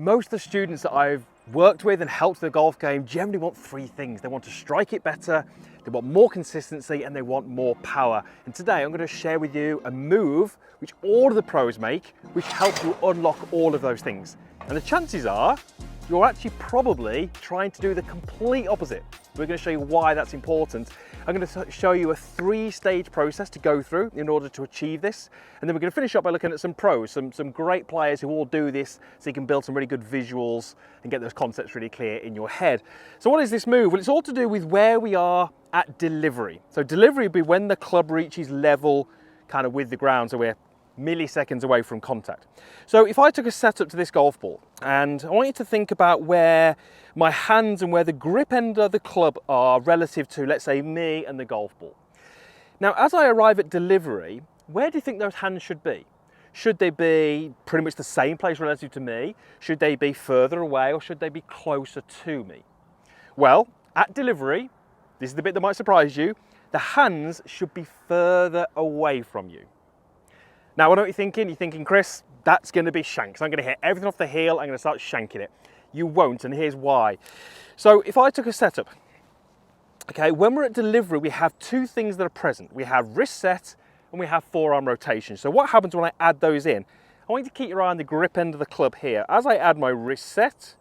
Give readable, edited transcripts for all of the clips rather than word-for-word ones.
Most of the students that I've worked with and helped the golf game generally want three things. They want to strike it better, they want more consistency, and they want more power. And today I'm going to share with you a move which all of the pros make, which helps you unlock all of those things. And the chances are you're actually probably trying to do the complete opposite. We're going to show you why that's important. I'm going to show you a three-stage process to go through in order to achieve this. And then we're going to finish up by looking at some pros, some great players who all do this so you can build some really good visuals and get those concepts really clear in your head. So what is this move? Well, it's all to do with where we are at delivery. So delivery would be when the club reaches level kind of with the ground, so we're milliseconds away from contact. So if I took a setup to this golf ball, and I want you to think about where my hands and where the grip end of the club are relative to, let's say, me and the golf ball. Now, as I arrive at delivery, where do you think those hands should be? Should they be pretty much the same place relative to me? Should they be further away, or should they be closer to me? Well, at delivery, this is the bit that might surprise you, the hands should be further away from you. Now, I know what you're thinking. You're thinking, Chris, that's going to be shanks. I'm going to hit everything off the heel. I'm going to start shanking it. You won't, and here's why. So if I took a setup, okay, when we're at delivery, we have two things that are present. We have wrist set and we have forearm rotation. So what happens when I add those in? I want you to keep your eye on the grip end of the club here. As I add my wrist set,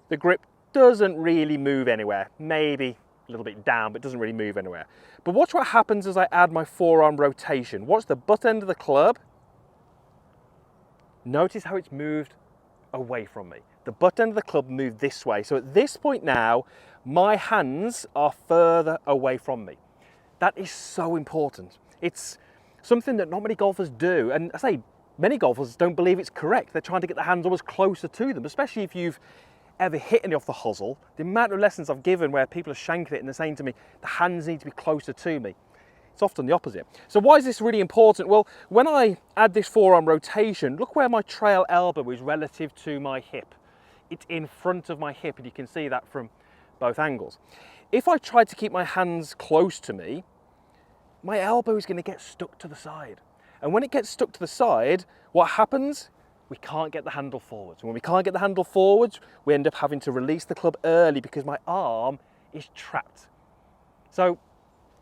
the grip doesn't really move anywhere. Maybe a little bit down, but doesn't really move anywhere. But watch what happens as I add my forearm rotation. Watch the butt end of the club. Notice how it's moved away from me. The butt end of the club moved this way. So at this point now, my hands are further away from me. That is so important. It's something that not many golfers do. And I say many golfers don't believe it's correct. They're trying to get the hands always closer to them, especially if you've ever hit any off the hosel. The amount of lessons I've given where people are shanking it and they're saying to me, the hands need to be closer to me. It's often the opposite. So why is this really important? Well, when I add this forearm rotation, look where my trail elbow is relative to my hip. It's in front of my hip, and you can see that from both angles. If I try to keep my hands close to me, my elbow is going to get stuck to the side. And when it gets stuck to the side, what happens? We can't get the handle forwards. And when we can't get the handle forwards, we end up having to release the club early because my arm is trapped. So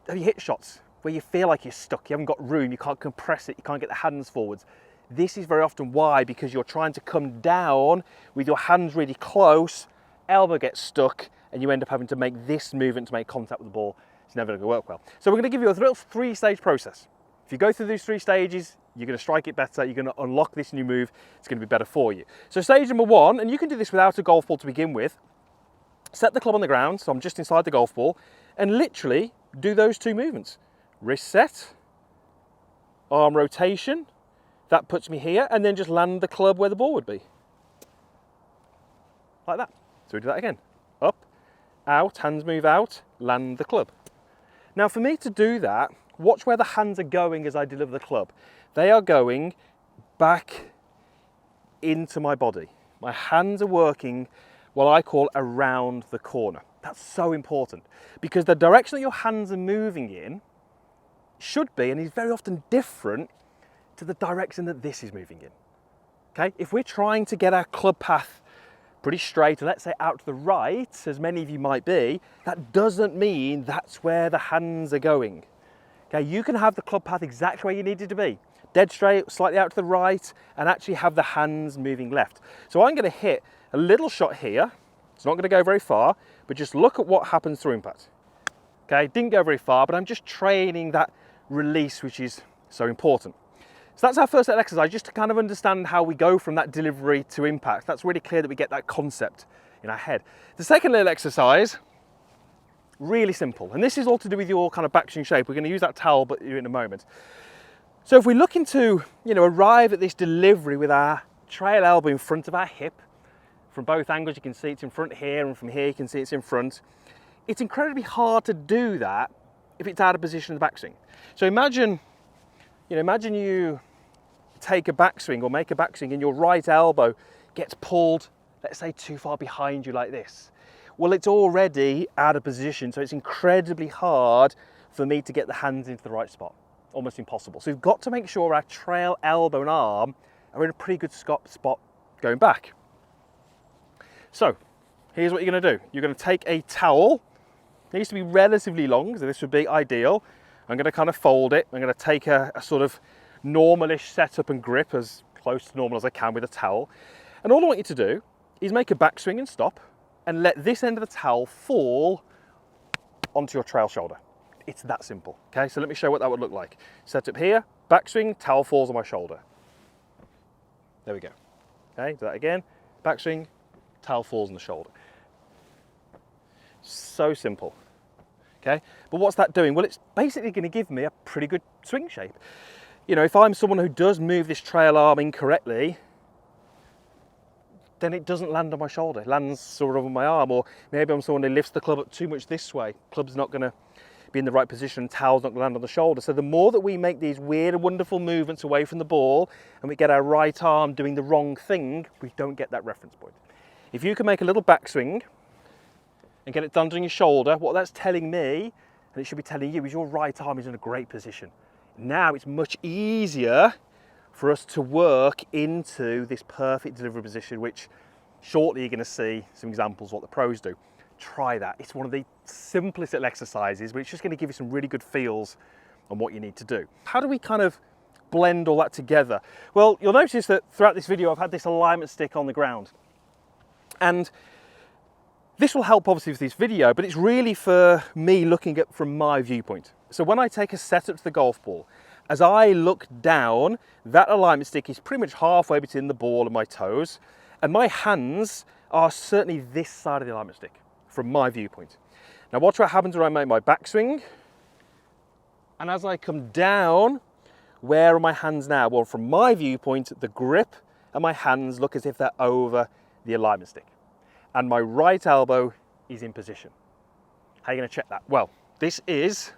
have you hit shots where you feel like you're stuck, you haven't got room, you can't compress it, you can't get the hands forwards? This is very often why, because you're trying to come down with your hands really close, elbow gets stuck, and you end up having to make this movement to make contact with the ball. It's never going to work well. So we're going to give you a little three-stage process. If you go through these three stages, you're going to strike it better, you're going to unlock this new move, it's going to be better for you. So stage number one, and you can do this without a golf ball to begin with, set the club on the ground, so I'm just inside the golf ball, and literally do those two movements. Wrist set, arm rotation, that puts me here, and then just land the club where the ball would be. Like that. So we do that again. Up, out, hands move out, land the club. Now for me to do that, watch where the hands are going as I deliver the club. They are going back into my body. My hands are working what I call around the corner. That's so important because the direction that your hands are moving in should be, and is very often different to the direction that this is moving in. Okay, if we're trying to get our club path pretty straight, and let's say out to the right, as many of you might be, that doesn't mean that's where the hands are going. Okay, you can have the club path exactly where you need it to be, dead straight, slightly out to the right, and actually have the hands moving left. So I'm going to hit a little shot here. It's not going to go very far, but just look at what happens through impact. Okay, didn't go very far, but I'm just training that release, which is so important. So that's our first little exercise, just to kind of understand how we go from that delivery to impact. That's really clear that we get that concept in our head. The second little exercise, really simple, and this is all to do with your kind of backswing shape. We're going to use that towel, but in a moment. So if we're looking to, arrive at this delivery with our trail elbow in front of our hip, from both angles you can see it's in front here, and from here you can see it's in front. It's incredibly hard to do that if it's out of position in the backswing. So imagine you take a backswing or make a backswing and your right elbow gets pulled, let's say, too far behind you like this. Well, it's already out of position, so it's incredibly hard for me to get the hands into the right spot. Almost impossible. So we've got to make sure our trail elbow and arm are in a pretty good spot going back. So here's what you're going to do. You're going to take a towel. It needs to be relatively long, so this would be ideal. I'm going to kind of fold it. I'm going to take a sort of normalish setup and grip, as close to normal as I can with a towel. And all I want you to do is make a backswing and stop, and let this end of the towel fall onto your trail shoulder. It's that simple, okay? So let me show you what that would look like. Set up here, backswing, towel falls on my shoulder. There we go. Okay, do that again. Backswing, towel falls on the shoulder. So simple, okay? But what's that doing? Well, it's basically going to give me a pretty good swing shape. You know, if I'm someone who does move this trail arm incorrectly, then it doesn't land on my shoulder. It lands sort of on my arm, or maybe I'm someone who lifts the club up too much this way. Club's not going to be in the right position, towel's not going to land on the shoulder. So the more that we make these weird and wonderful movements away from the ball, and we get our right arm doing the wrong thing, we don't get that reference point. If you can make a little backswing and get it done on your shoulder, what that's telling me, and it should be telling you, is your right arm is in a great position. Now it's much easier for us to work into this perfect delivery position, which shortly you're going to see some examples of what the pros do. Try that. It's one of the simplest little exercises, but it's just going to give you some really good feels on what you need to do. How do we kind of blend all that together? Well, you'll notice that throughout this video I've had this alignment stick on the ground, and this will help obviously with this video, but it's really for me looking at from my viewpoint. So when I take a setup to the golf ball, as I look down, that alignment stick is pretty much halfway between the ball and my toes, and my hands are certainly this side of the alignment stick from my viewpoint. Now watch what happens when I make my backswing, and as I come down, where are my hands now? Well, from my viewpoint, the grip and my hands look as if they're over the alignment stick, and my right elbow is in position. How are you going to check that? Well, this is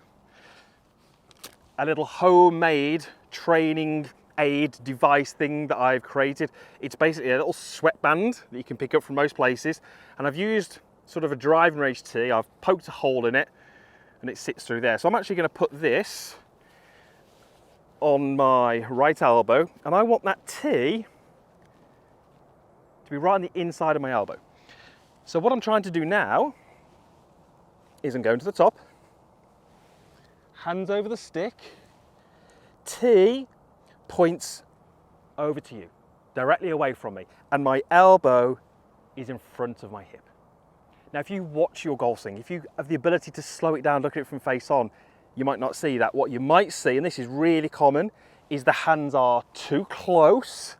a little homemade training aid device thing that I've created. It's basically a little sweatband that you can pick up from most places, and I've used sort of a driving range tee. I've poked a hole in it and it sits through there. So I'm actually going to put this on my right elbow, and I want that tee to be right on the inside of my elbow. So what I'm trying to do now is I'm going to the top, hands over the stick, tee points over to you, directly away from me, and my elbow is in front of my hip. Now, if you watch your golf swing, if you have the ability to slow it down, look at it from face on, you might not see that. What you might see, and this is really common, is the hands are too close,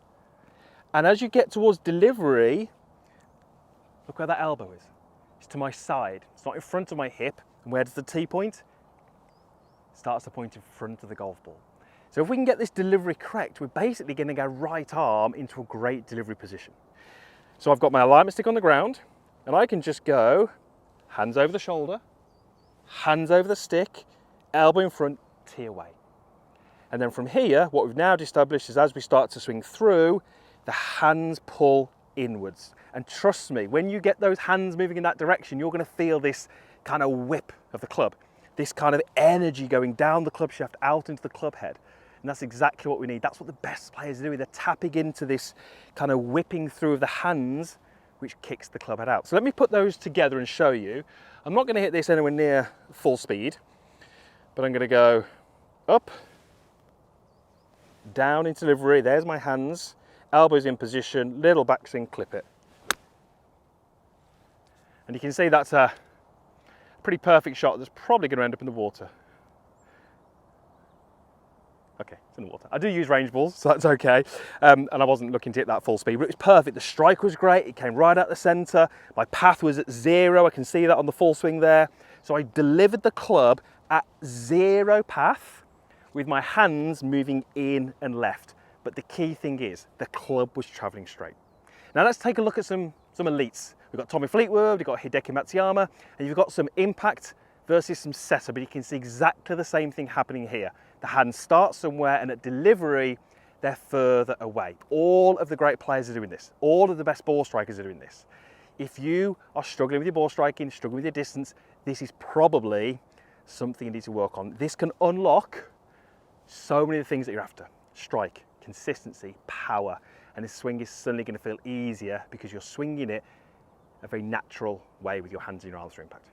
and as you get towards delivery, look where that elbow is. It's to my side. It's not in front of my hip. And where does the tee point? It starts to point in front of the golf ball. So if we can get this delivery correct, we're basically getting our right arm into a great delivery position. So I've got my alignment stick on the ground, and I can just go hands over the shoulder, hands over the stick, elbow in front, tee away. And then from here, what we've now established is as we start to swing through, the hands pull inwards. And trust me, when you get those hands moving in that direction, you're going to feel this kind of whip of the club, this kind of energy going down the club shaft out into the club head. And that's exactly what we need. That's what the best players are doing. They're tapping into this kind of whipping through of the hands, which kicks the club head out. So let me put those together and show you. I'm not going to hit this anywhere near full speed, but I'm going to go up, down into delivery. There's my hands, elbows in position, little backswing, clip it. And you can see that's a pretty perfect shot that's probably going to end up in the water. Okay, it's in the water. I do use range balls, so that's okay. And I wasn't looking to hit that full speed, but it was perfect. The strike was great. It came right out the center. My path was at 0. I can see that on the full swing there. So I delivered the club at 0 path with my hands moving in and left. But the key thing is the club was traveling straight. Now let's take a look at some elites. We've got Tommy Fleetwood, we've got Hideki Matsuyama, and you've got some impact versus some setup, but you can see exactly the same thing happening here. The hands start somewhere, and at delivery, they're further away. All of the great players are doing this. All of the best ball strikers are doing this. If you are struggling with your ball striking, struggling with your distance, this is probably something you need to work on. This can unlock so many of the things that you're after. Strike, consistency, power, and this swing is suddenly going to feel easier because you're swinging it a very natural way with your hands in your arms for impact.